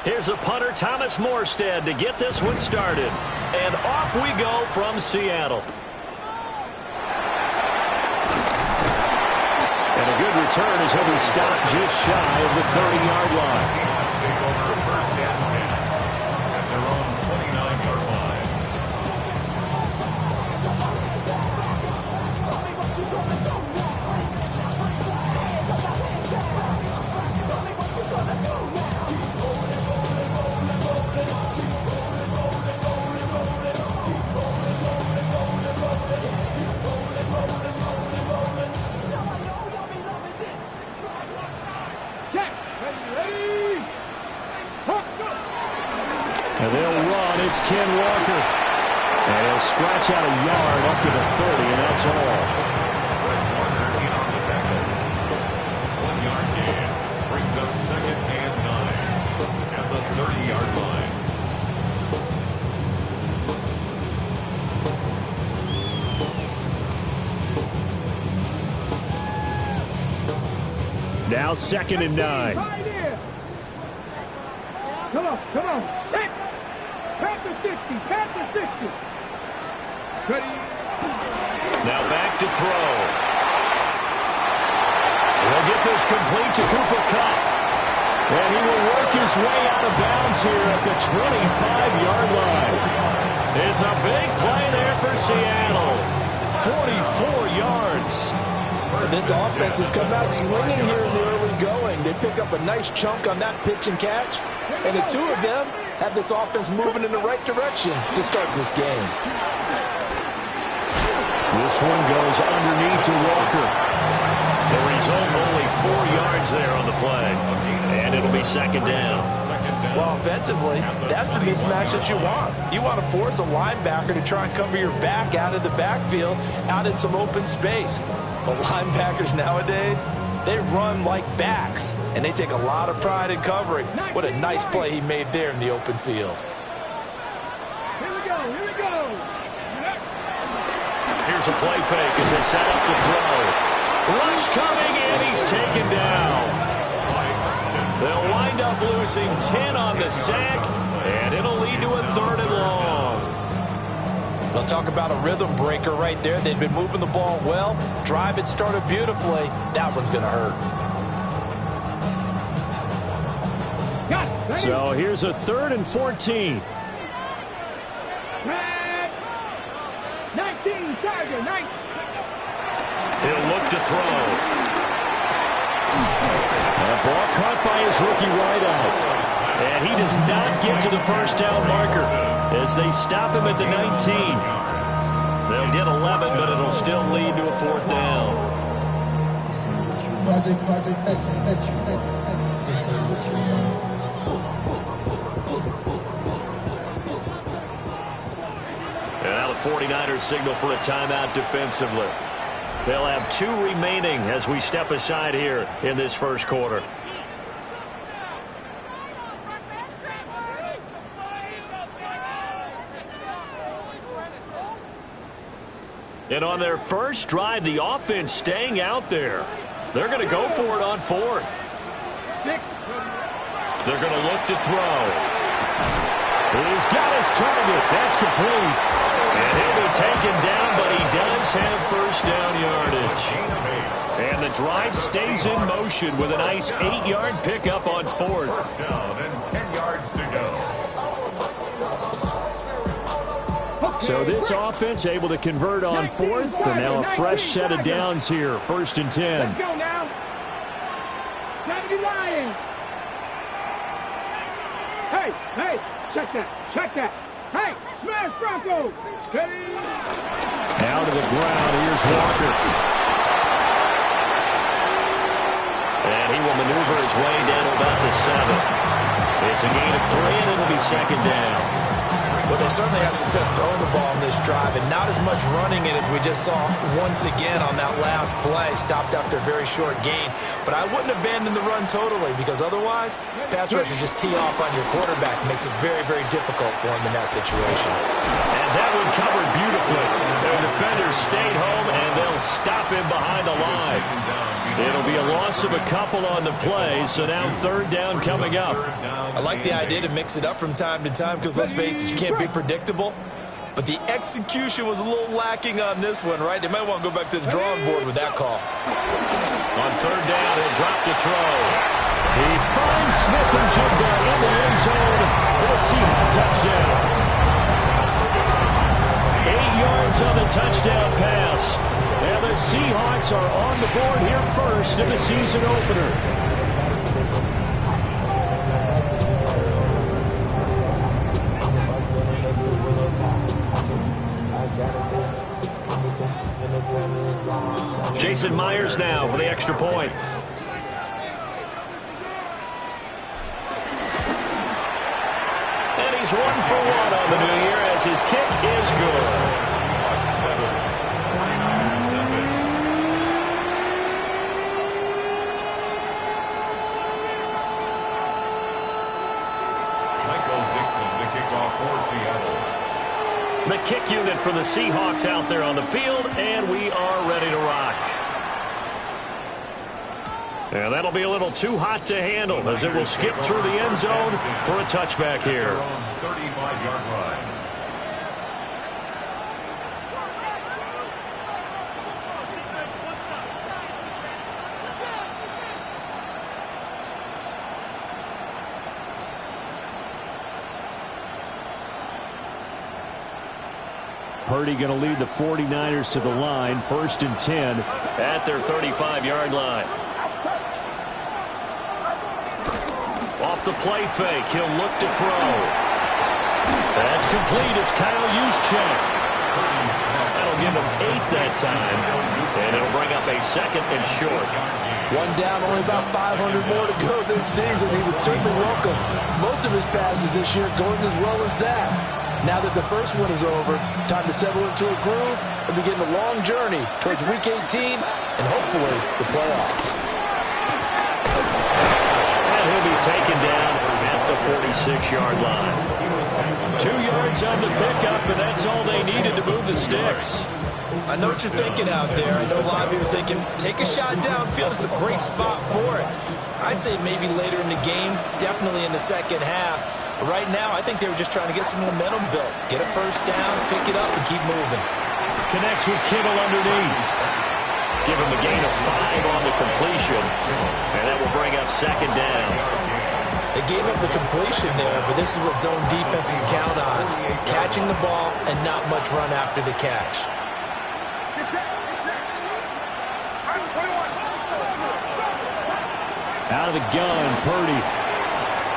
Here's the punter, Thomas Morstead, to get this one started. And off we go from Seattle. And a good return as he'll be stopped just shy of the 30-yard line. Seahawks take over first and 10 at their own 29-yard line. And they'll run. It's Ken Walker. And he'll scratch out a yard up to the 30, and that's all. Walker in on the tackle. 1-yard gain. Brings up second and 9 at the 30-yard line. Now second and 9. Come on, come on. Past the 60, past the 60. Now back to throw. He'll get this complete to Cooper Kupp. And he will work his way out of bounds here at the 25-yard line. It's a big play there for Seattle. 44 yards. This offense has come out swinging here in the early going. They pick up a nice chunk on that pitch and catch. And the two of them have this offense moving in the right direction to start this game. This one goes underneath to Walker. The result, only 4 yards there on the play. And it'll be second down. Well, offensively, that's the mismatch that you want. You want to force a linebacker to try and cover your back out of the backfield, out in some open space. But linebackers nowadays, they run like backs, and they take a lot of pride in covering. What a nice play he made there in the open field. Here we go, here we go. Here's a play fake as they set up to throw. Rush coming, and he's taken down. They'll wind up losing 10 on the sack, and it'll lead to a third and long. They'll talk about a rhythm breaker right there. They've been moving the ball well. Drive it started beautifully. That one's going to hurt. So here's a 3rd and 14. 19, Tiger, 19. He'll look to throw. That ball caught by his rookie wideout. And he does not get to the first down marker as they stop him at the 19. They'll get 11, but it'll still lead to a 4th down. And now the 49ers signal for a timeout defensively. They'll have 2 remaining as we step aside here in this first quarter. And on their first drive, the offense staying out there. They're going to go for it on 4th. They're going to look to throw. He's got his target. That's complete. And he'll be taken down, but he does have first down yardage. And the drive stays in motion with a nice 8-yard pickup on 4th. First down and 10 yards to go. So this offense able to convert on 4th, and now a fresh set of downs here, 1st and 10. Let's go now. Time to be lying. Hey, check that. Hey, smash Broncos. Hey. Down to the ground, here's Walker. And he will maneuver his way down to about the 7. It's a gain of 3, and it'll be second down. Well, they certainly had success throwing the ball in this drive, and not as much running it as we just saw once again on that last play. Stopped after a very short gain. But I wouldn't abandon the run totally, because otherwise, pass rushers just tee off on your quarterback. Makes it very, very difficult for him in that situation. And that one covered beautifully. And defenders stayed home, and they'll stop him behind the line. It'll be a loss of a couple on the play, so now third down coming up. I like the idea to mix it up from time to time because, let's face it, you can't be predictable. But the execution was a little lacking on this one, right? They might want to go back to the drawing board with that call. On third down, he'll drop to throw. He finds Smith and Jigba in the end zone for the Seahawks touchdown. 8 yards on the touchdown pass. And the Seahawks are on the board here first in the season opener. Jason Myers now for the extra point. And he's 1 for 1 on the new year as his kick is good. The kick unit for the Seahawks out there on the field, and we are ready to rock. And that'll be a little too hot to handle as it will skip through the end zone for a touchback here. 35-yard line. Purdy going to lead the 49ers to the line, 1st and 10 at their 35-yard line. Off the play fake, he'll look to throw. That's complete. It's Kyle Juszczyk. That'll give him 8 that time, and it'll bring up a 2nd and short. 1 down, only about 500 more to go this season. He would certainly welcome most of his passes this year going as well as that. Now that the first one is over, time to settle into a groove and begin the long journey towards Week 18 and hopefully the playoffs. And he'll be taken down at the 46-yard line. 2 yards on the pickup, and that's all they needed to move the sticks. I know what you're thinking out there. I know a lot of you are thinking, take a shot downfield. It's a great spot for it. I'd say maybe later in the game, definitely in the second half. But right now, I think they were just trying to get some momentum built. Get a first down, pick it up, and keep moving. Connects with Kittle underneath. Give him a gain of 5 on the completion. And that will bring up 2nd down. They gave up the completion there, but this is what zone defenses count on. Catching the ball and not much run after the catch. Out of the gun, Purdy.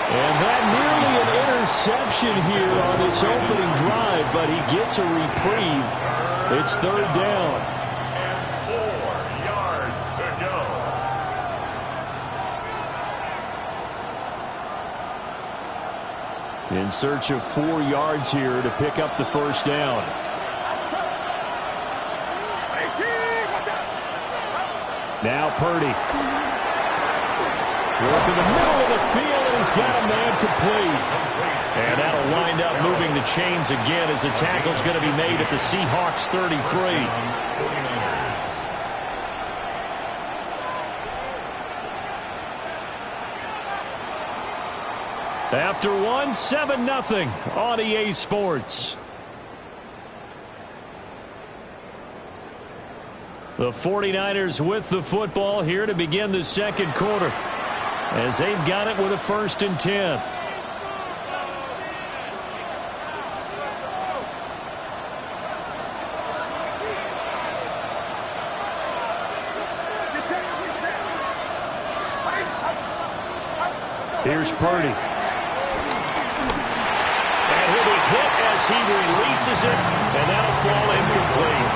And that nearly an interception here on this opening drive, but he gets a reprieve. It's 3rd down. And 4 yards to go. In search of 4 yards here to pick up the first down. Now Purdy. Work in the middle of the field, and he's got a man complete. And that'll wind up moving the chains again as the tackle's going to be made at the Seahawks 33. After 1, 7-0 on EA Sports. The 49ers with the football here to begin the second quarter, as they've got it with a 1st and 10. Here's Purdy. And he'll be hit as he releases it, and that'll fall incomplete.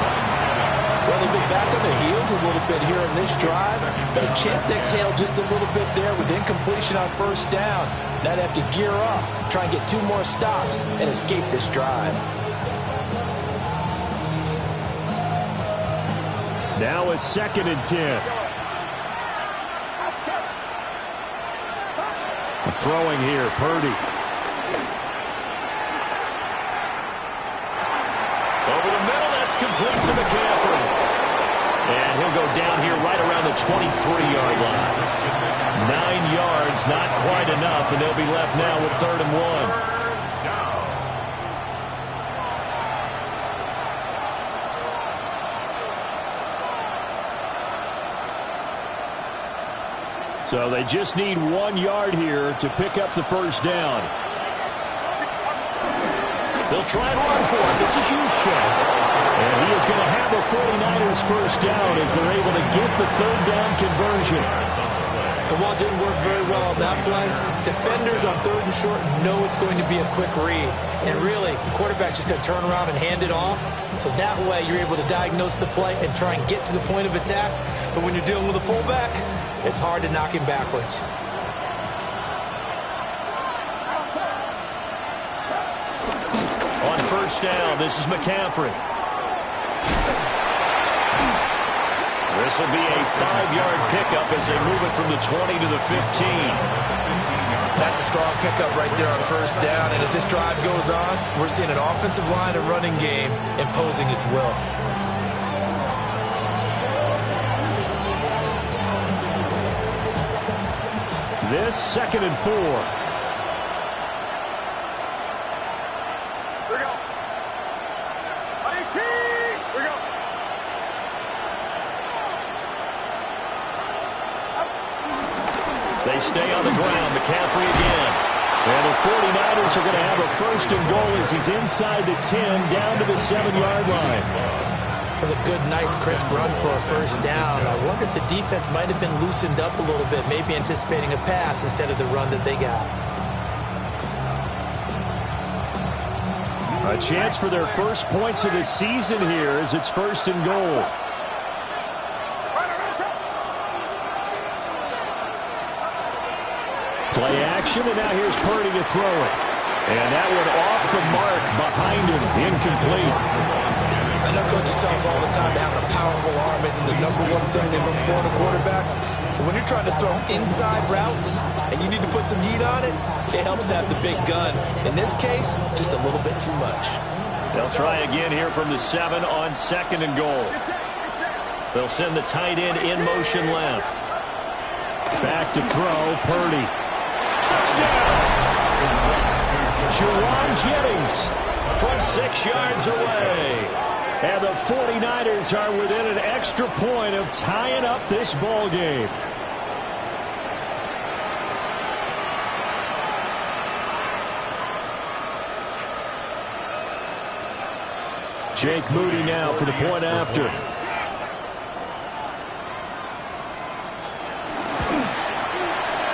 Well, they've been back on their heels a little bit here in this drive, but a chance to exhale just a little bit there with incompletion on 1st down. Now they have to gear up, try and get 2 more stops, and escape this drive. Now a 2nd and 10. Throwing here, Purdy. Over the middle, that's That's complete to McCaffrey. And he'll go down here right around the 23-yard line. 9 yards, not quite enough, and they'll be left now with 3rd and 1. So they just need 1 yard here to pick up the first down. They'll try and run for it. This is Juszczyk. And he is going to have the 49ers first down as they're able to get the 3rd down conversion. The ball didn't work very well on that play. Defenders on 3rd and short know it's going to be a quick read. And really, the quarterback's just going to turn around and hand it off. So that way, you're able to diagnose the play and try and get to the point of attack. But when you're dealing with a fullback, it's hard to knock him backwards. On first down, this is McCaffrey. This will be a 5-yard pickup as they move it from the 20 to the 15. That's a strong pickup right there on first down. And as this drive goes on, we're seeing an offensive line and running game imposing its will. This 2nd and 4. Here we go. IT! Here we go. They stay on the ground. McCaffrey again. And the 49ers are going to have a 1st and goal as he's inside the 10 down to the 7-yard line. It was a good, nice, crisp run for a first down. I wonder if the defense might have been loosened up a little bit, maybe anticipating a pass instead of the run that they got. A chance for their first points of the season here as it's 1st and goal. Play action, and now here's Purdy to throw it. And that one off the mark behind him, incomplete. I know coaches tell us all the time that having a powerful arm isn't the #1 thing they look for in a quarterback. But when you're trying to throw inside routes and you need to put some heat on it, it helps to have the big gun. In this case, just a little bit too much. They'll try again here from the 7 on 2nd and goal. They'll send the tight end in motion left. Back to throw, Purdy. Touchdown! Juwan Jennings from 6 yards away. And the 49ers are within an extra point of tying up this ball game. Jake Moody now for the point after.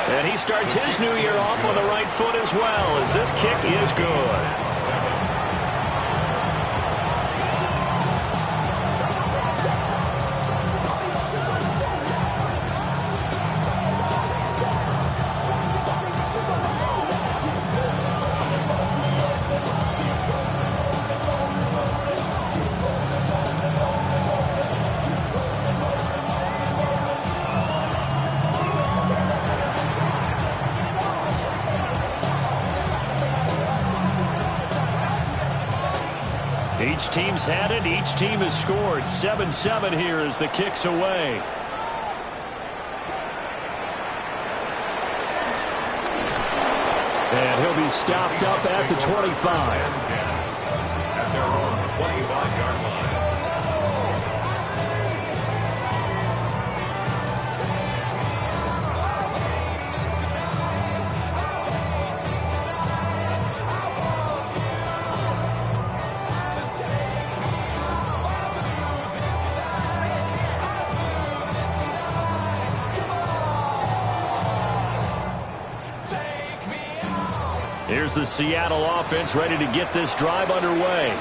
And he starts his new year off on the right foot as well, as this kick is good. Each team's had it. Each team has scored. 7-7 here as the kick's away. And he'll be stopped up at the 25. At their own 25-yard line. Here's the Seattle offense ready to get this drive underway.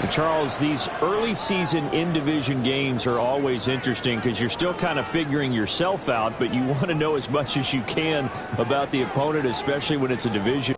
And Charles, these early season in-division games are always interesting because you're still kind of figuring yourself out, but you want to know as much as you can about the opponent, especially when it's a division.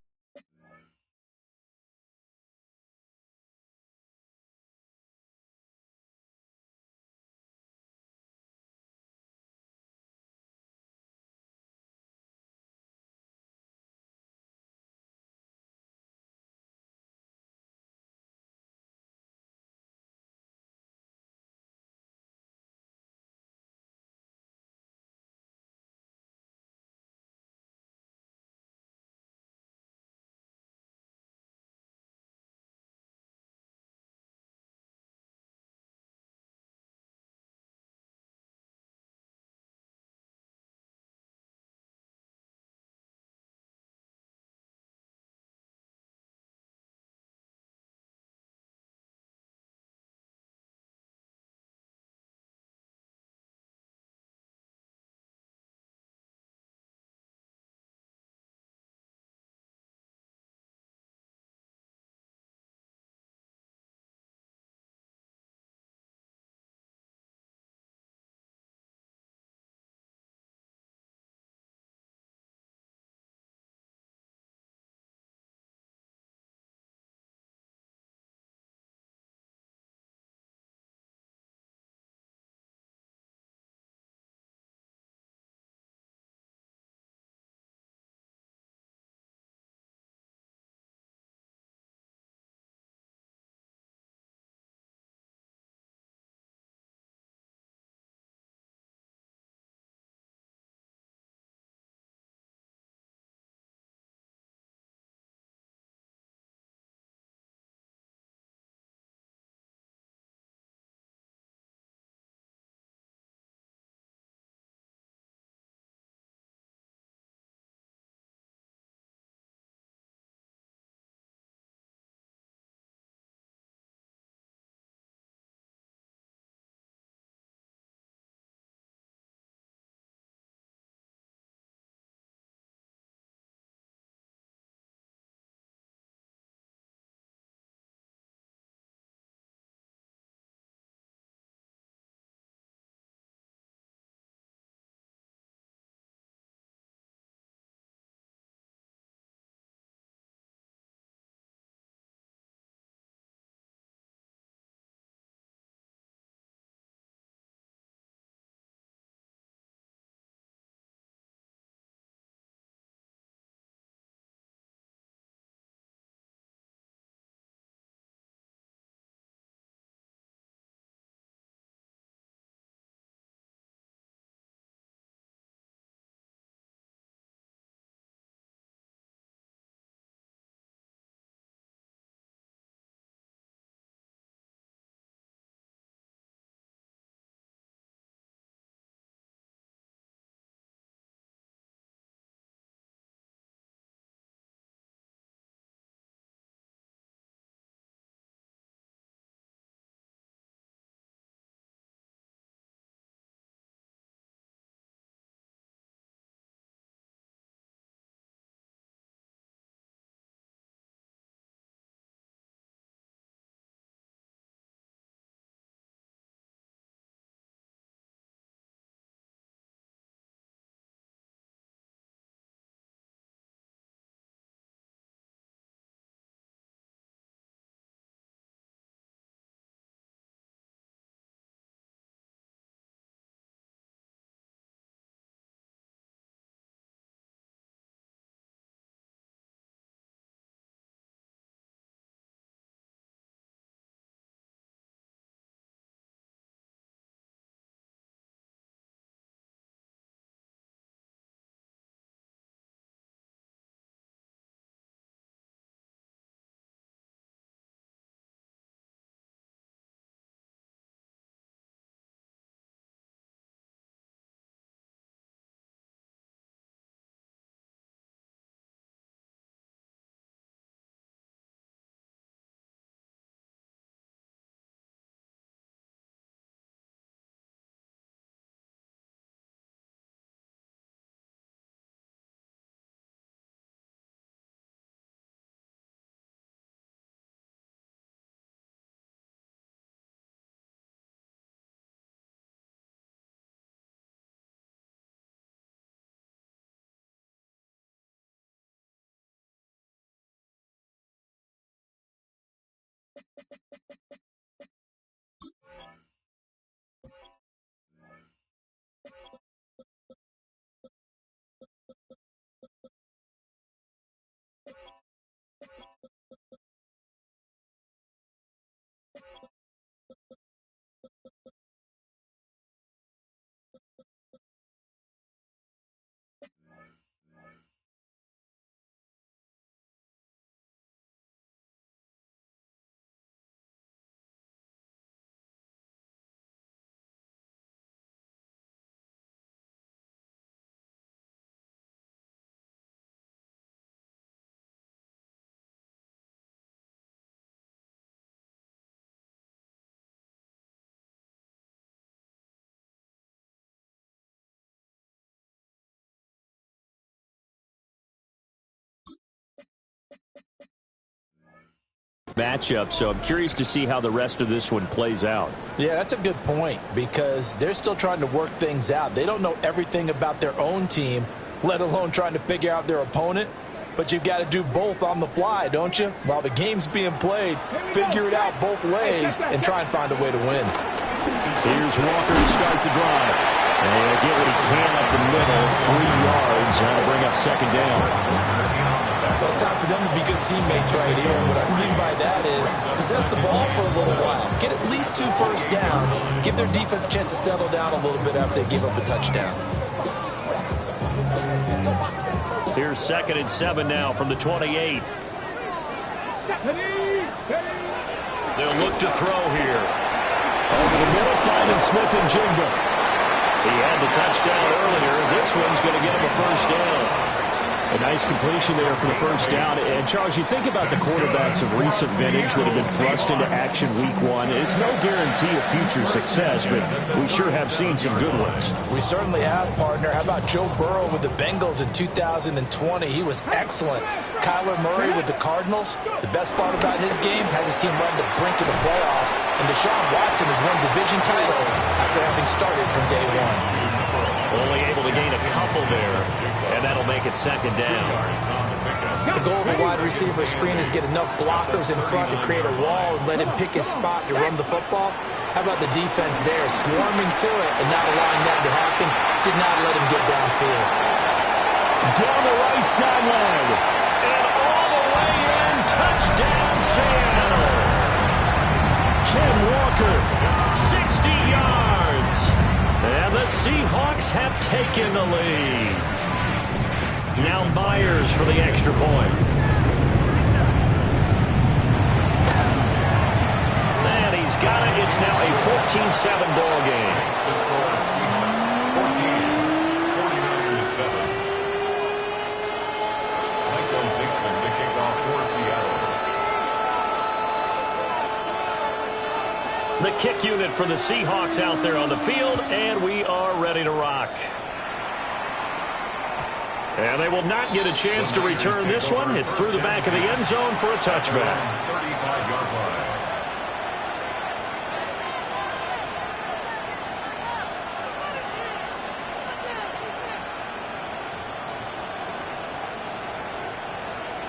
matchup, so I'm curious to see how the rest of this one plays out. Yeah, that's a good point because they're still trying to work things out. They don't know everything about their own team, let alone trying to figure out their opponent. But you've got to do both on the fly, don't you? While the game's being played, figure it out both ways and try and find a way to win. Here's Walker to start the drive. And he'll get what he can up the middle, 3 yards. That'll bring up second down. Well, it's time for them to be good teammates right here. And what I mean by that is possess the ball for a little while. Get at least 2 first downs. Give their defense a chance to settle down a little bit after they give up a touchdown. Here's 2nd and 7 now from the 28. They'll look to throw here. Over the middle, finding Smith and Jigba. He had the touchdown earlier. This one's going to get him a first down. A nice completion there for the first down. And, Charles, you think about the quarterbacks of recent vintage that have been thrust into action week 1. It's no guarantee of future success, but we sure have seen some good ones. We certainly have, partner. How about Joe Burrow with the Bengals in 2020? He was excellent. Kyler Murray with the Cardinals. The best part about his game has his team run the brink of the playoffs. And Deshaun Watson has won division titles after having started from day 1. Only able to gain a couple there, and that'll make it second down. The goal of a wide receiver screen is get enough blockers in front to create a wall and let him pick his spot to run the football. How about the defense there, swarming to it and not allowing that to happen? Did not let him get downfield. Down the right sideline, and all the way in, touchdown Seattle. Ken Walker, 60 yards. And the Seahawks have taken the lead. Now Myers for the extra point. And he's got it. It's now a 14-7 ball game. The score is Seahawks 14, 49-7. Michael Dixon to kick off for Seattle. The kick unit for the Seahawks out there on the field, and we are ready to rock. And they will not get a chance to return this one. It's through the back of the end zone for a touchback. 35-yard line.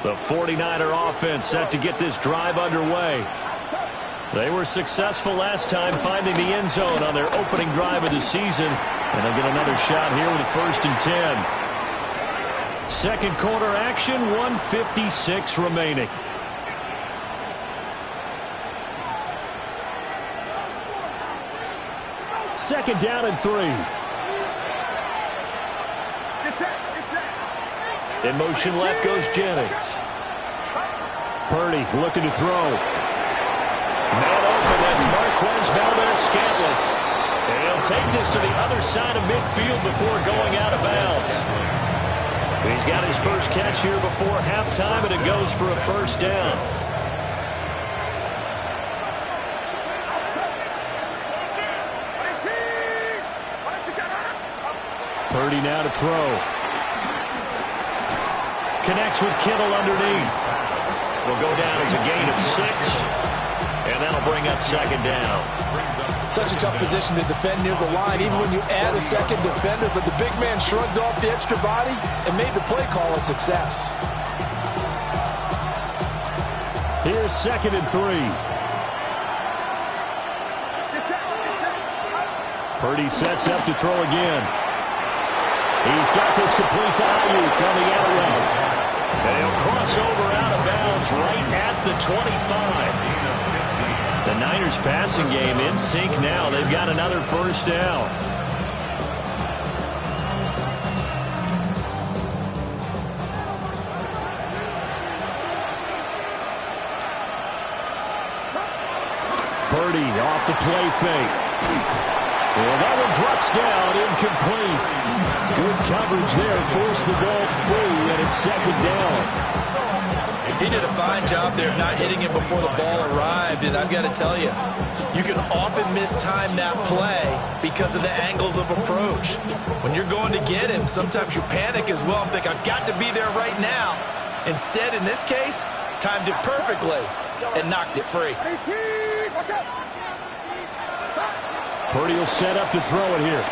The 49er offense set to get this drive underway. They were successful last time finding the end zone on their opening drive of the season. And they'll get another shot here with a 1st and 10. Second quarter action, 1:56 remaining. Second down and 3. In motion left goes Jennings. Purdy looking to throw. Man open, that's Marquez Valdez-Scantling. And he'll take this to the other side of midfield before going out of bounds. He's got his first catch here before halftime, and it goes for a first down. Purdy now to throw. Connects with Kittle underneath. Will go down as a gain of 6. And that'll bring up second down. Such a tough position to defend near the line, even when you add a second defender. But the big man shrugged off the extra body and made the play call a success. Here's 2nd and 3. Purdy sets up to throw again. He's got this complete to Ayuk on the out route. And he'll cross over out of bounds right at the 25. The Niners passing game in sync now. They've got another first down. Purdy off the play fake. Well, that one drops down, incomplete. Good coverage there, forced the ball free, and it's second down. He did a fine job there of not hitting him before the ball arrived, and I've got to tell you, you can often mistime that play because of the angles of approach. When you're going to get him, sometimes you panic as well and think, I've got to be there right now. Instead, in this case, timed it perfectly. And he got him. Second and 10. 2nd and 10 for the Seahawks. and knocked it free. Purdy will set up to throw it here.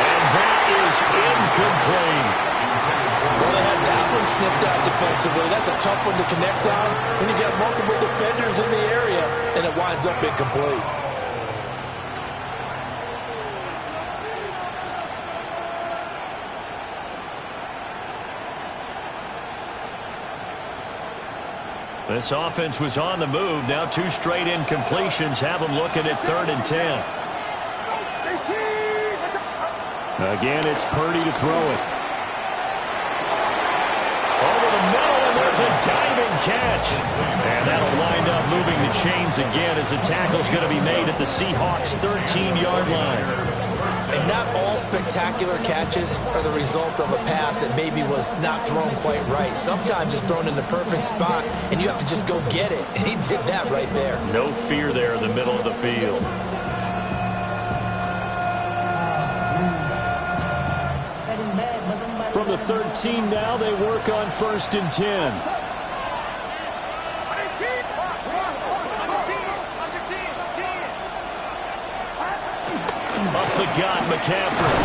And that is incomplete. Well, they had that one snipped out defensively. That's a tough one to connect on when you got multiple defenders in the area, and it winds up incomplete. This offense was on the move. Now 2 straight incompletions have them looking at 3rd and 10. Again, it's Purdy to throw it. Over the middle, and there's a diving catch. And that'll wind up moving the chains again as the tackle's going to be made at the Seahawks' 13-yard line. And not all spectacular catches are the result of a pass that maybe was not thrown quite right. Sometimes it's thrown in the perfect spot, and you have to just go get it. And he did that right there. No fear there in the middle of the field. From the 13 now, they work on 1st and 10. Up the gut, McCaffrey.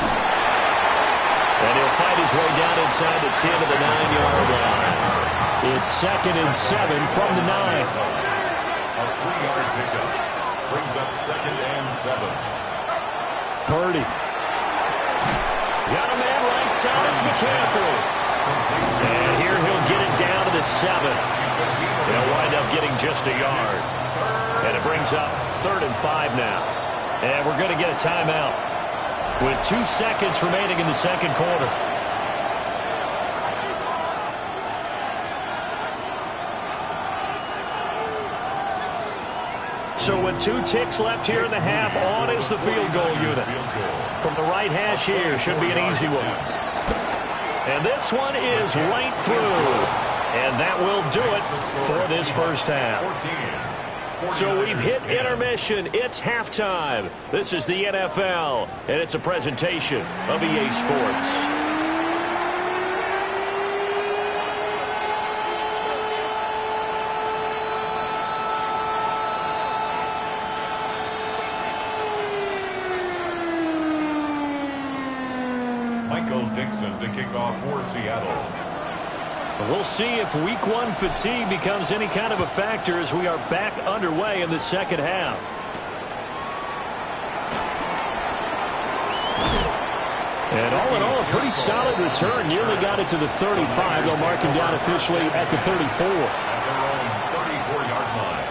And he'll fight his way down inside the 10 of the 9-yard line. It's 2nd and 7 from the 9. A 3-yard pickup brings up 2nd and 7. Purdy. Got a man right side. It's McCaffrey. And here he'll get it down to the 7. He'll wind up getting just a yard. And it brings up 3rd and 5 now. And we're going to get a timeout with 2 seconds remaining in the second quarter. So with 2 ticks left here in the half, on is the field goal unit. From the right hash here, should be an easy one. And this one is right through. And that will do it for this first half. So we've hit intermission. It's halftime. This is the NFL, and it's a presentation of EA Sports. Michael Dixon to kick off for Seattle. We'll see if week 1 fatigue becomes any kind of a factor as we are back underway in the second half. And all in all, a pretty solid return. Nearly got it to the 35. They'll mark him down officially at the 34. At their own 34-yard line.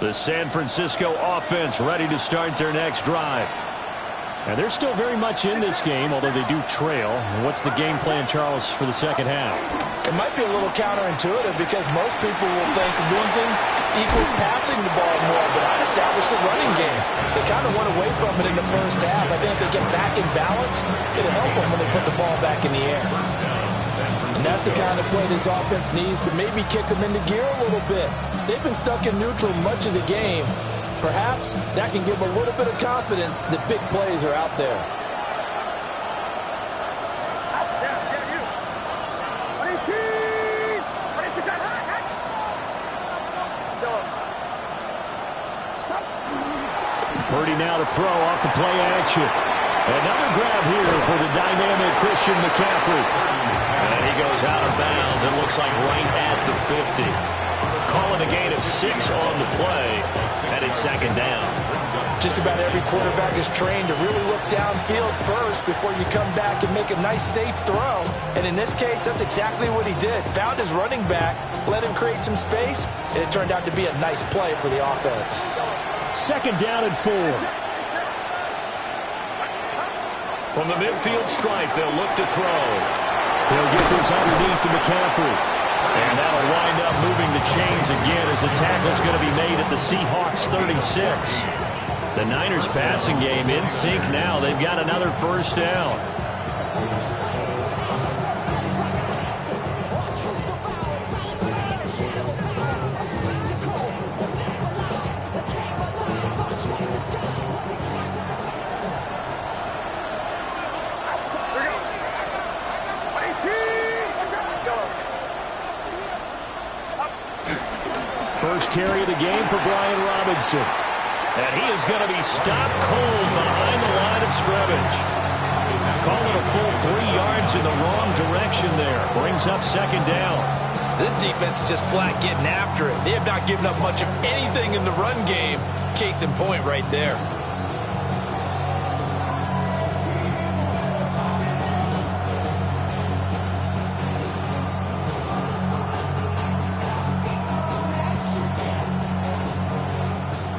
The San Francisco offense ready to start their next drive. And they're still very much in this game, although they do trail. What's the game plan, Charles, for the second half? It might be a little counterintuitive because most people will think losing equals passing the ball more, but I'd establish the running game. They kind of went away from it in the first half. I think if they get back in balance, it'll help them when they put the ball back in the air. And that's the kind of play this offense needs to maybe kick them into gear a little bit. They've been stuck in neutral much of the game. Perhaps that can give a little bit of confidence that big plays are out there. Purdy now to throw off the play action. Another grab here for the dynamic Christian McCaffrey. And he goes out of bounds and looks like right at the 50. Calling a gain of 6 on the play, and it's second down. Just about every quarterback is trained to really look downfield first before you come back and make a nice, safe throw. And in this case, that's exactly what he did. Found his running back, let him create some space, and it turned out to be a nice play for the offense. Second down and 4. From the midfield stripe, they'll look to throw. He'll get this underneath to McCaffrey. And that'll wind up moving the chains again as the tackle's going to be made at the Seahawks 36. The Niners passing game in sync now. They've got another first down. first carry of the game for Brian Robinson. And he is going to be stopped cold behind the line of scrimmage. Call it a full 3 yards in the wrong direction there. Brings up second down. This defense is just flat getting after it. They have not given up much of anything in the run game. Case in point right there.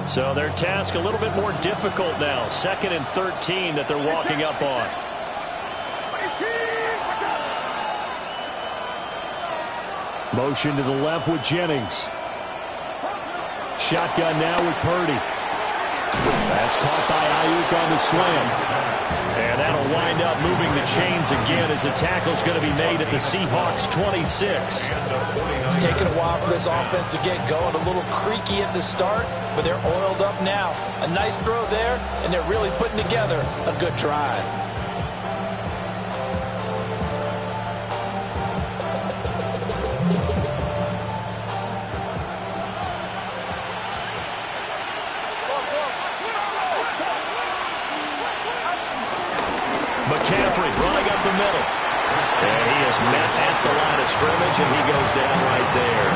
So their task a little bit more difficult now. 2nd and 13 that they're walking up on. Motion to the left with Jennings. Shotgun now with Purdy. That's caught by Ayuk on the slam. And that'll wind up moving the chains again as the tackle's going to be made at the Seahawks 26. It's taken a while for this offense to get going. A little creaky at the start, but they're oiled up now. A nice throw there, and they're really putting together a good drive. McCaffrey running up the middle. And he is met at the line of scrimmage, and he goes down right there.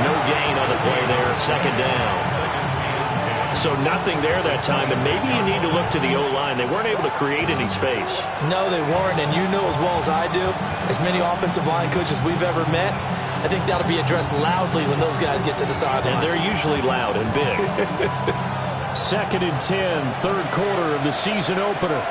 No gain on the play there, 2nd down. So nothing there that time, and maybe you need to look to the O-line. They weren't able to create any space. No, they weren't, and you know as well as I do, as many offensive line coaches we've ever met, I think that'll be addressed loudly when those guys get to the sideline. And they're usually loud and big. 2nd and 10, 3rd quarter of the season opener.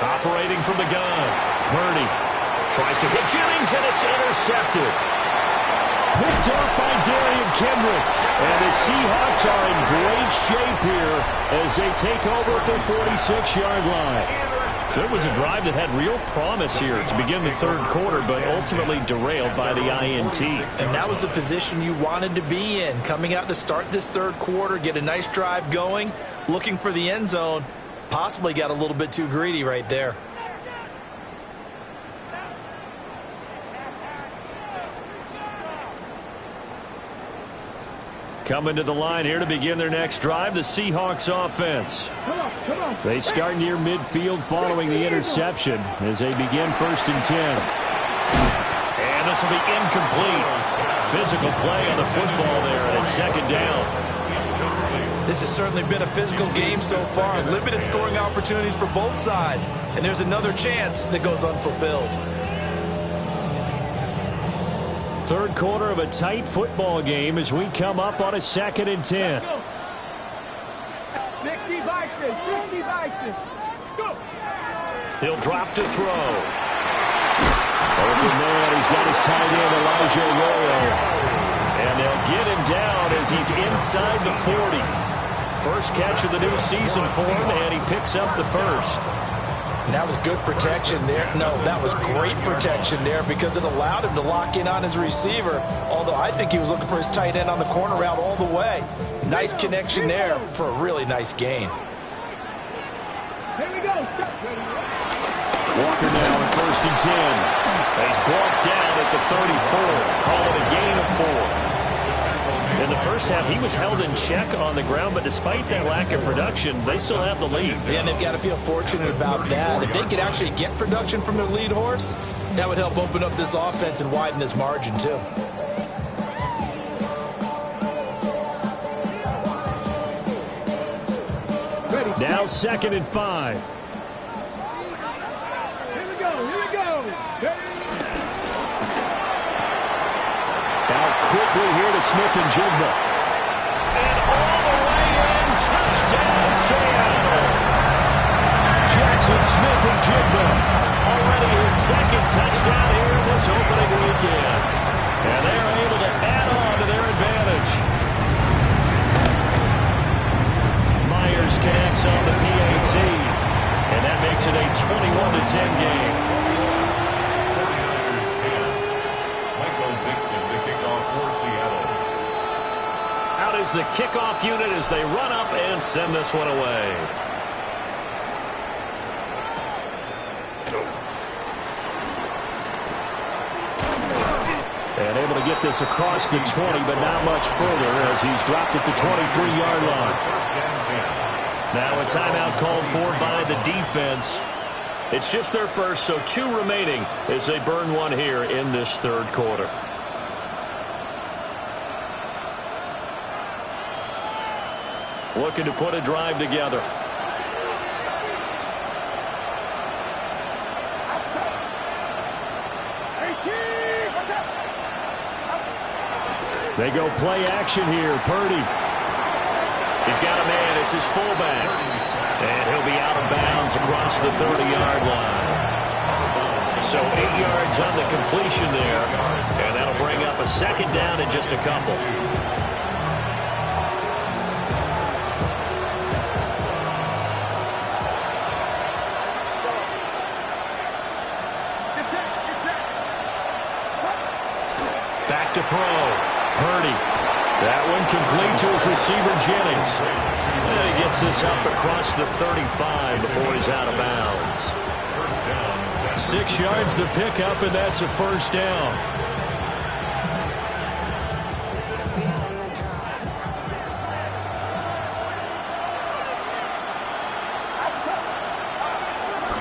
Operating from the gun. Purdy tries to hit Jennings, and it's intercepted. Picked up by Darian Kendrick. And the Seahawks are in great shape here as they take over at the 46-yard line. So it was a drive that had real promise here to begin the 3rd quarter, but ultimately derailed by the INT. And that was the position you wanted to be in. Coming out to start this 3rd quarter, get a nice drive going, looking for the end zone. Possibly got a little bit too greedy right there. Coming to the line here to begin their next drive, the Seahawks offense. They start near midfield following the interception as they begin 1st and 10. And this will be incomplete. Physical play on the football there, and it's 2nd down. This has certainly been a physical game so far. Limited scoring opportunities for both sides. And there's another chance that goes unfulfilled. 3rd quarter of a tight football game as we come up on a 2nd and 10. 60 Vikings, 60 Vikings. Go. He'll drop to throw. Open man, he's got his tight end, Elijah Arroyo. And they'll get him down as he's inside the 40. First catch of the new season for him, and he picks up the 1st. And that was good protection there. No, that was great protection there because it allowed him to lock in on his receiver. Although I think he was looking for his tight end on the corner route all the way. Nice connection there for a really nice gain. Here we go. Walker now in 1st and 10. He's brought down at the 34. Call it a gain of 4. In the first half, he was held in check on the ground, but despite that lack of production, they still have the lead. Yeah, and they've got to feel fortunate about that. If they could actually get production from their lead horse, that would help open up this offense and widen this margin, too. Now 2nd and 5. Here we go, here we go. Out quickly here to Smith and Jigba. And all the way in, touchdown Seattle. Jackson Smith and Jigba. Already his 2nd touchdown here this opening weekend. And they're able to add on to their advantage. Myers connects on the PAT. And that makes it a 21-10 game. the kickoff unit as they run up and send this one away. And able to get this across the 20, but not much further as he's dropped it to 23-yard line. Now a timeout called for by the defense. It's just their first, so 2 remaining as they burn one here in this third quarter. Looking to put a drive together. They go play action here. Purdy. He's got a man. It's his fullback. And he'll be out of bounds across the 30-yard line. So 8 yards on the completion there. And that'll bring up a second down in just a couple. Back to throw. Purdy. That one complete to his receiver, Jennings. And he gets this up across the 35 before he's out of bounds. 6 yards the pickup, and that's a first down.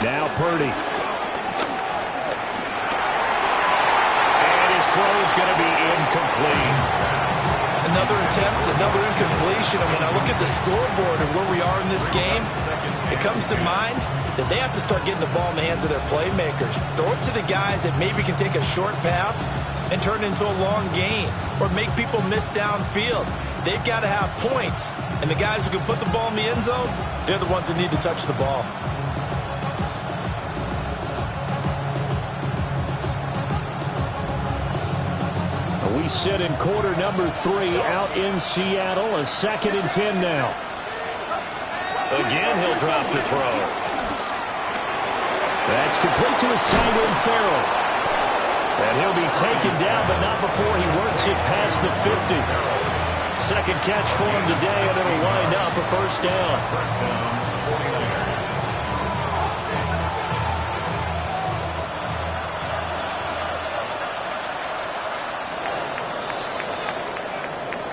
Now Purdy. Throw's going to be incomplete. Another attempt, another incompletion. I mean, I look at the scoreboard and where we are in this game. It comes to mind that they have to start getting the ball in the hands of their playmakers. Throw it to the guys that maybe can take a short pass and turn it into a long gain or make people miss downfield. They've got to have points, and the guys who can put the ball in the end zone, they're the ones that need to touch the ball. We sit in quarter number 3 out in Seattle. A 2nd and 10 now. Again, he'll drop to throw. That's complete to his tight end, Farrell. And he'll be taken down, but not before he works it past the 50. Second catch for him today, and it'll wind up a first down. First down, 49ers.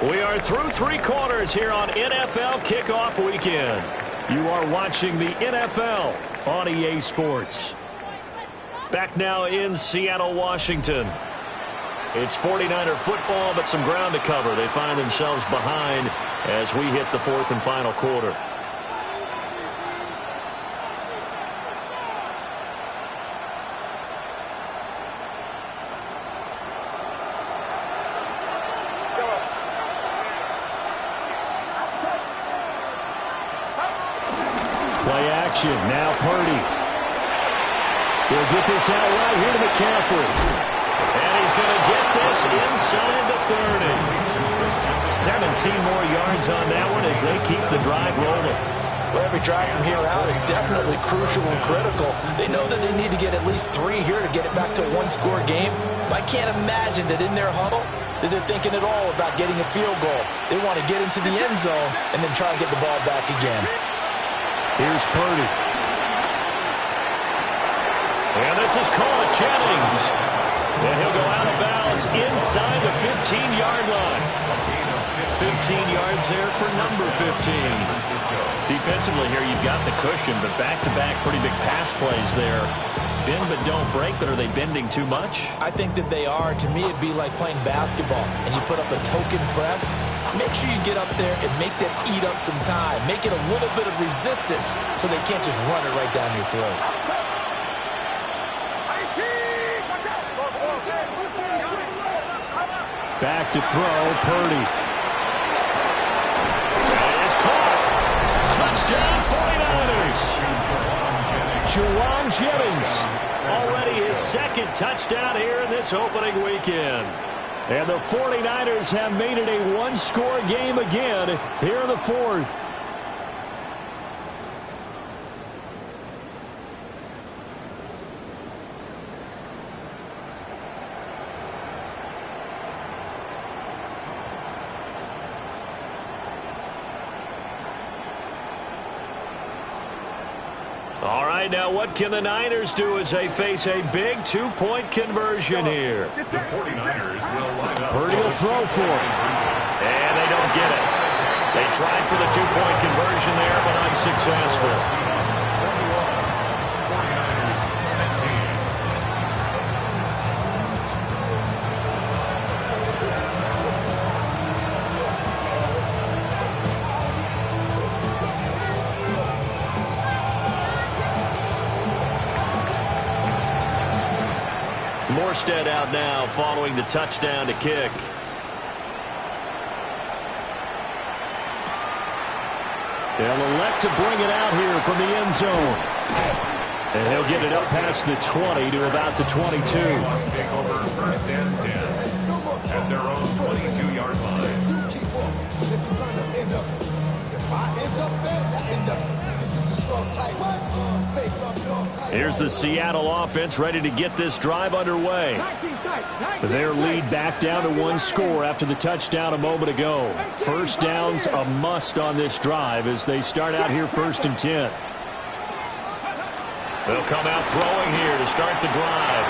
We are through 3 quarters here on NFL Kickoff Weekend. You are watching the NFL on EA Sports. Back now in Seattle, Washington. It's 49er football, but some ground to cover. They find themselves behind as we hit the 4th and final quarter. Play action. Now Purdy. He'll get this out right here to McCaffrey. And he's going to get this inside the 30. 17 more yards on that one as they keep the drive rolling. Well, every drive from here out is definitely crucial and critical. They know that they need to get at least 3 here to get it back to a 1-score game. But I can't imagine that in their huddle that they're thinking at all about getting a field goal. They want to get into the end zone and then try and get the ball back again. Here's Purdy. And this is caught. Jennings. And he'll go out of bounds inside the 15-yard line. 15 yards there for number 15. Defensively here, you've got the cushion, but back-to-back pretty big pass plays there. Bend but don't break, but are they bending too much? I think that they are. To me, it'd be like playing basketball, and you put up a token press. Make sure you get up there and make them eat up some time. Make it a little bit of resistance so they can't just run it right down your throat. Back to throw, Purdy. That is caught. Touchdown, 49ers. Juwan Jennings. Already his 2nd touchdown here in this opening weekend. And the 49ers have made it a 1-score game again here in the 4th. right, now what can the Niners do as they face a big two-point conversion here? The 49ers will line up. Purdy will throw for it. And they don't get it. They tried for the two-point conversion there, but unsuccessful. 49ers 16. Morstead out now following the touchdown to kick. They'll elect to bring it out here from the end zone. And he'll get it up past the 20 to about the 22. Seahawks take over first and 10 at their own 22-yard line. Here's the Seattle offense ready to get this drive underway. Their lead back down to one score after the touchdown a moment ago. First down's a must on this drive as they start out here first and 10. They'll come out throwing here to start the drive.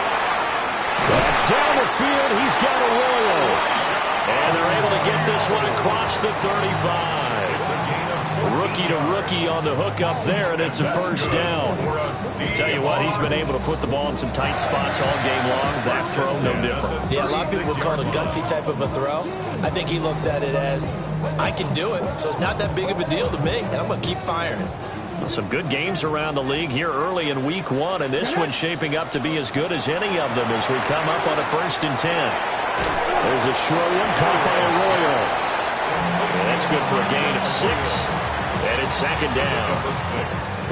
That's down the field. He's got Arroyo. And they're able to get this one across the 35. Rookie to rookie on the hook up there, and it's a first down. Tell you what, he's been able to put the ball in some tight spots all game long. That throw, no different. Yeah, a lot of people would call it a gutsy type of a throw. I think he looks at it as, I can do it, so it's not that big of a deal to me, and I'm going to keep firing. Some good games around the league here early in week one, and this one's shaping up to be as good as any of them as we come up on a first and 10. There's a short one caught by Arroyo. And that's good for a gain of 6. And it's second down.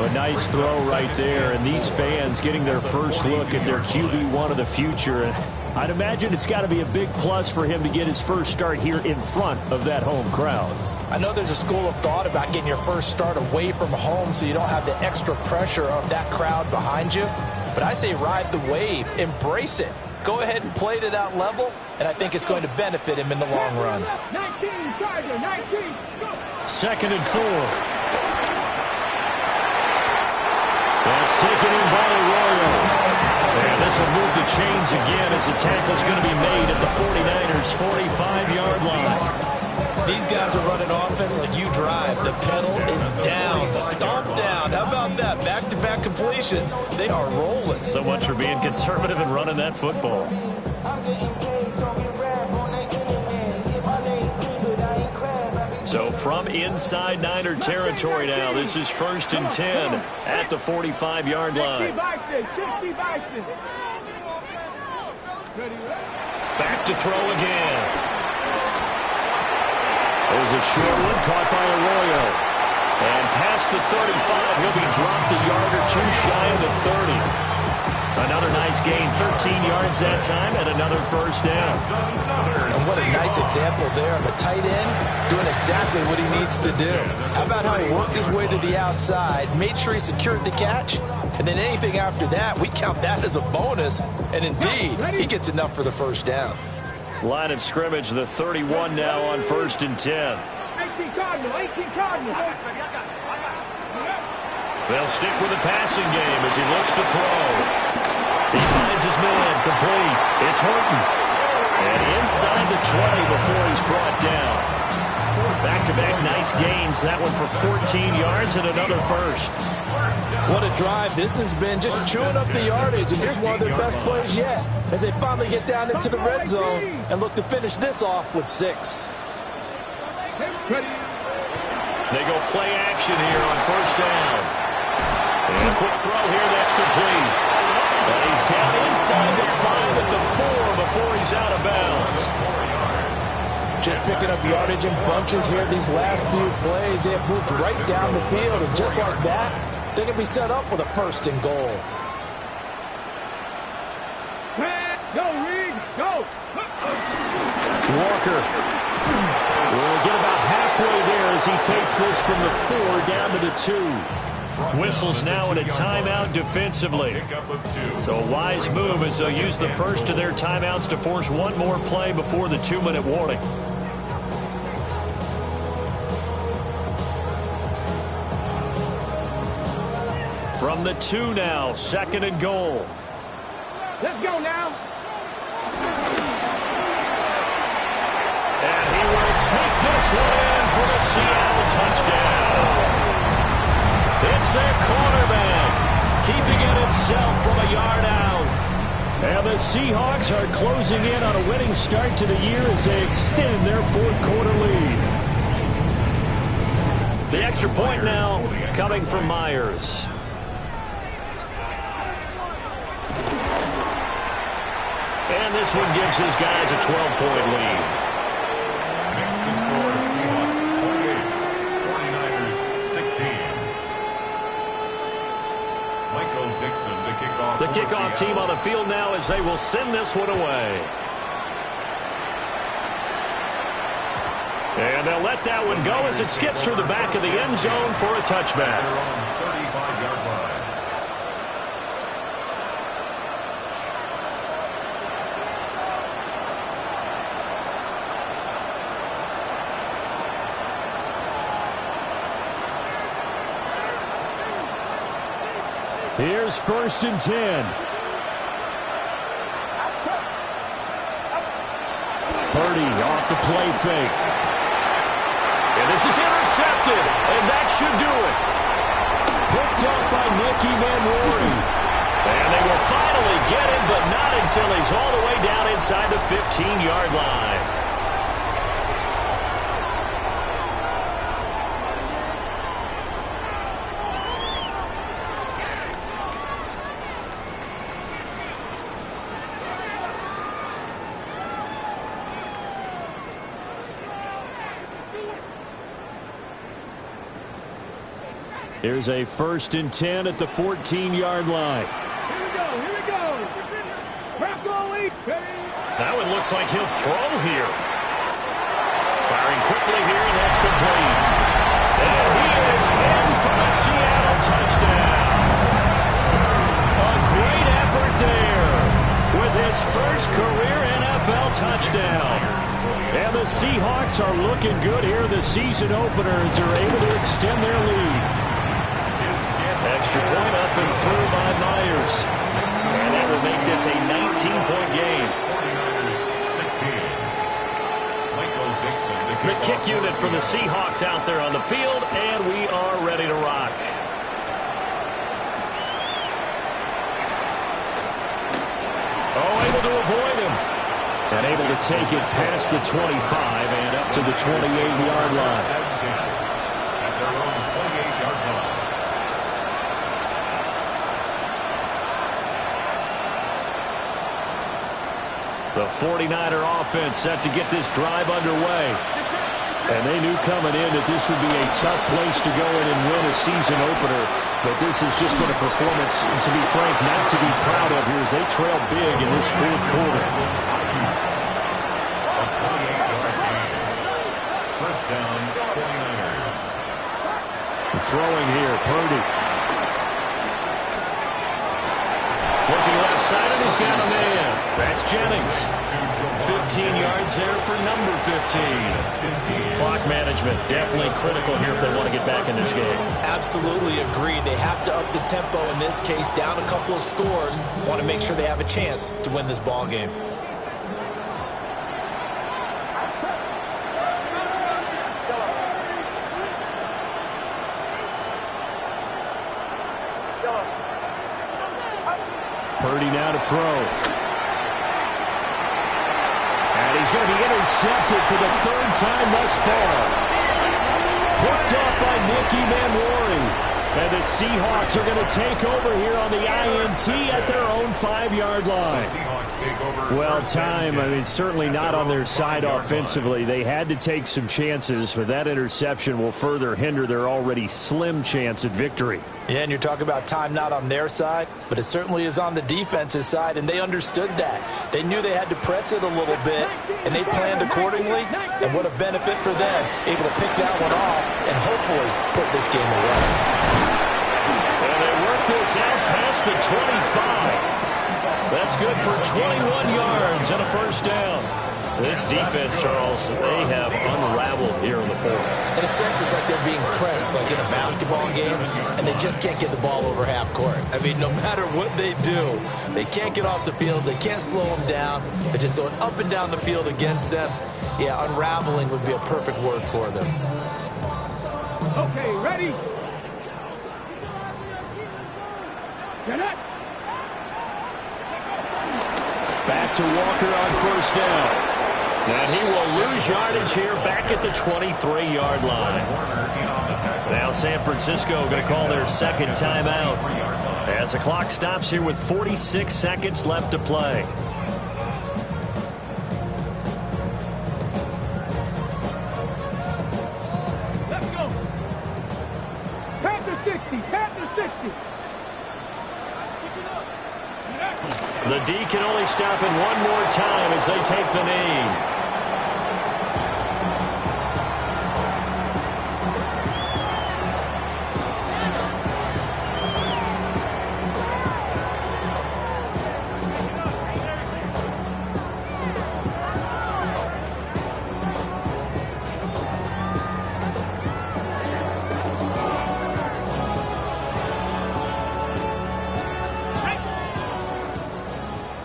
A nice throw right there, and these fans getting their first look at their QB1 of the future. And I'd imagine it's got to be a big plus for him to get his first start here in front of that home crowd. I know there's a school of thought about getting your first start away from home so you don't have the extra pressure of that crowd behind you. But I say ride the wave, embrace it. Go ahead and play to that level, and I think it's going to benefit him in the long run. 19, Charger, 19, go. Second and 4. That's taken in by Arroyo. And this will move the chains again as the tackle's going to be made at the 49ers' 45-yard line. These guys are running offense like you drive. The pedal is down, stomp down. How about that? Back-to-back completions. They are rolling. So much for being conservative and running that football. So from inside Niner territory now, this is first and 10 at the 45-yard line. Back to throw again. There's a short one caught by Arroyo. And past the 35, he'll be dropped a yard or two shy of the 30. Another nice gain, 13 yards that time, and another first down. And what a nice example there of a tight end doing exactly what he needs to do. How about how he worked his way to the outside, made sure he secured the catch, and then anything after that, we count that as a bonus. And indeed, he gets enough for the first down. Line of scrimmage, the 31 now on first and 10. 18 Cardinal, 18 Cardinal. They'll stick with the passing game as he looks to throw. He finds his man, complete. It's Horton. And inside the 20 before he's brought down. Back-to-back nice gains. That one for 14 yards and another first. What a drive this has been, just chewing up the yardage. And here's one of their best plays yet as they finally get down into the red zone and look to finish this off with 6. They go play action here on first down. And a quick throw here that's complete. And he's down inside the 5 at the 4 before he's out of bounds. Just picking up yardage in bunches here these last few plays. They have moved right down the field, and just like that, they can be set up with a first and goal. Go, Reed, go. Walker will get about halfway there as he takes this from the 4 down to the 2. Whistles now in a timeout defensively. So a wise move as they'll use the first of their timeouts to force one more play before the 2-minute warning. From the 2 now, 2nd and goal. Let's go now. And he will take this one in for the Seattle touchdown. It's their quarterback, keeping it himself from a yard out. And the Seahawks are closing in on a winning start to the year as they extend their 4th quarter lead. The extra point now coming from Myers. And this one gives his guys a 12-point lead. Next to score, Seahawks 48, 49ers 16. Michael Dixon to kick off. The kickoff team on the field now as they will send this one away. And they'll let that one go as it skips through the back of the end zone for a touchback. They're on 35-yard line. Here's 1st and 10. Purdy off the play fake. And this is intercepted, and that should do it. Picked up by Nicky Manwari. And they will finally get him, but not until he's all the way down inside the 15-yard line. Here's a 1st and 10 at the 14-yard line. Here we go. Here we go. Crack all eight. That one looks like he'll throw here. Firing quickly here, and that's complete. And he is in for the Seattle touchdown. A great effort there with his first career NFL touchdown. And the Seahawks are looking good here in the season opener as they're able to extend their lead. Extra point up and through by Myers. And that will make this a 19-point game. 49ers 16. The kick unit for the Seahawks out there on the field, and we are ready to rock. Oh, able to avoid him. And able to take it past the 25 and up to the 28-yard line. At their own 28-yard line. The 49er offense set to get this drive underway. And they knew coming in that this would be a tough place to go in and win a season opener. But this has just been a performance, to be frank, not to be proud of here as they trail big in this 4th quarter. A 28-yard gain. First down, 49ers. Throwing here, Purdy. Looking left side, and he's got a man. That's Jennings. 15 yards there for number 15. Clock management, definitely critical here if they want to get back in this game. Absolutely agreed. They have to up the tempo in this case, down a couple of scores. Want to make sure they have a chance to win this ball game. Purdy now to throw. And he's going to be intercepted for the 3rd time thus far. Hooked up by Nicky Manwari. And the Seahawks are going to take over here on the INT at their own 5-yard line. Well, time, I mean, certainly not on their side offensively. They had to take some chances, but that interception will further hinder their already slim chance at victory. Yeah, and you're talking about time not on their side, but it certainly is on the defense's side, and they understood that. They knew they had to press it a little bit, and they planned accordingly, and what a benefit for them, able to pick that one off and hopefully put this game away. And they work this out past the 25. That's good for 21 yards and a first down. This defense, Charles, they have unraveled here in the fourth. In a sense, it's like they're being pressed like in a basketball game, and they just can't get the ball over half court. I mean, no matter what they do, they can't get off the field. They can't slow them down. They're just going up and down the field against them. Yeah, unraveling would be a perfect word for them. Okay, ready? Get it. Back to Walker on first down. And he will lose yardage here back at the 23-yard line. Now San Francisco going to call their second timeout as the clock stops here with 46 seconds left to play. Let's go. Panther 60. Panther 60. The D can only stop it one more time as they take the knee.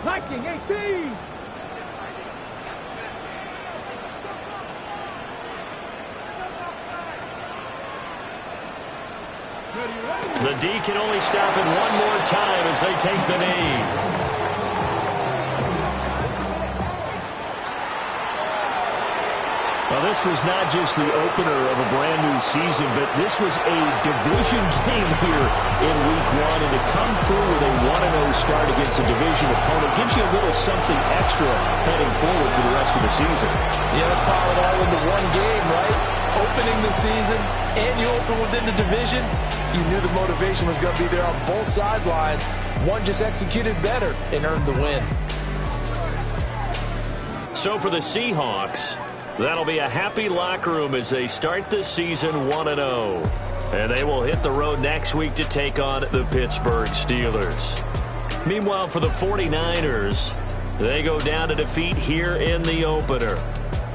Viking 18. The D can only stop it one more time as they take the knee. Well, this was not just the opener of a brand-new season, but this was a division game here in Week 1. And to come through with a 1-0 start against a division opponent gives you a little something extra heading forward for the rest of the season. Yeah, let's pile it all into one game, right? Opening the season, and you open within the division. You knew the motivation was going to be there on both sidelines. One just executed better and earned the win. So for the Seahawks, that'll be a happy locker room as they start the season 1-0. And they will hit the road next week to take on the Pittsburgh Steelers. Meanwhile, for the 49ers, they go down to defeat here in the opener.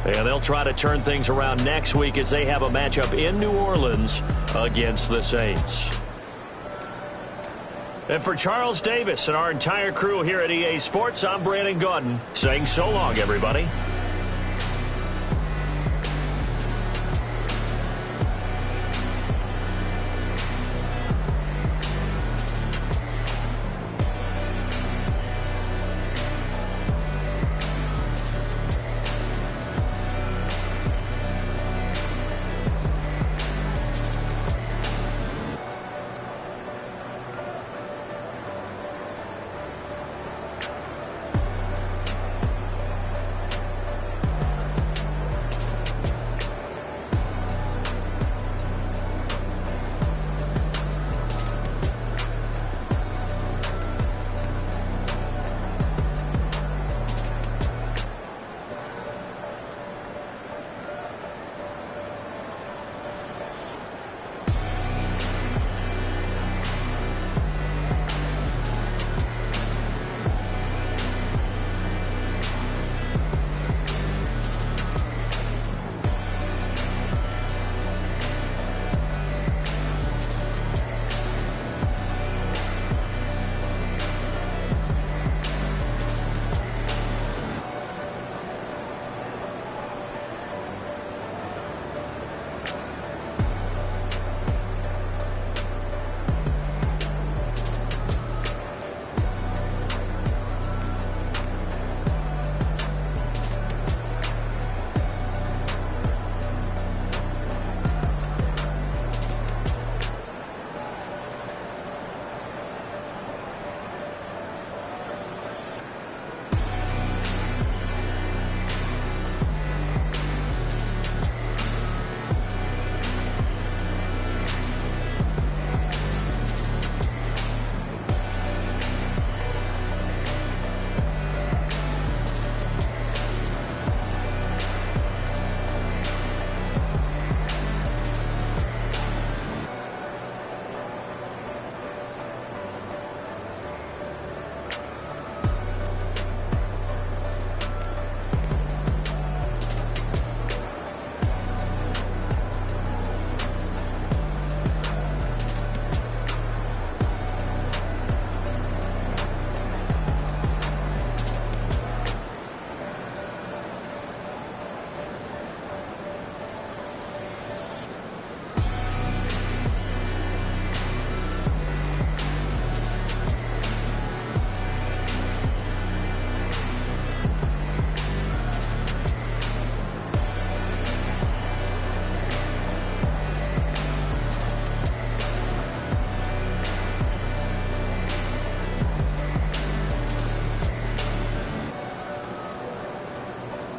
And they'll try to turn things around next week as they have a matchup in New Orleans against the Saints. And for Charles Davis and our entire crew here at EA Sports, I'm Brandon Gaudin saying so long, everybody.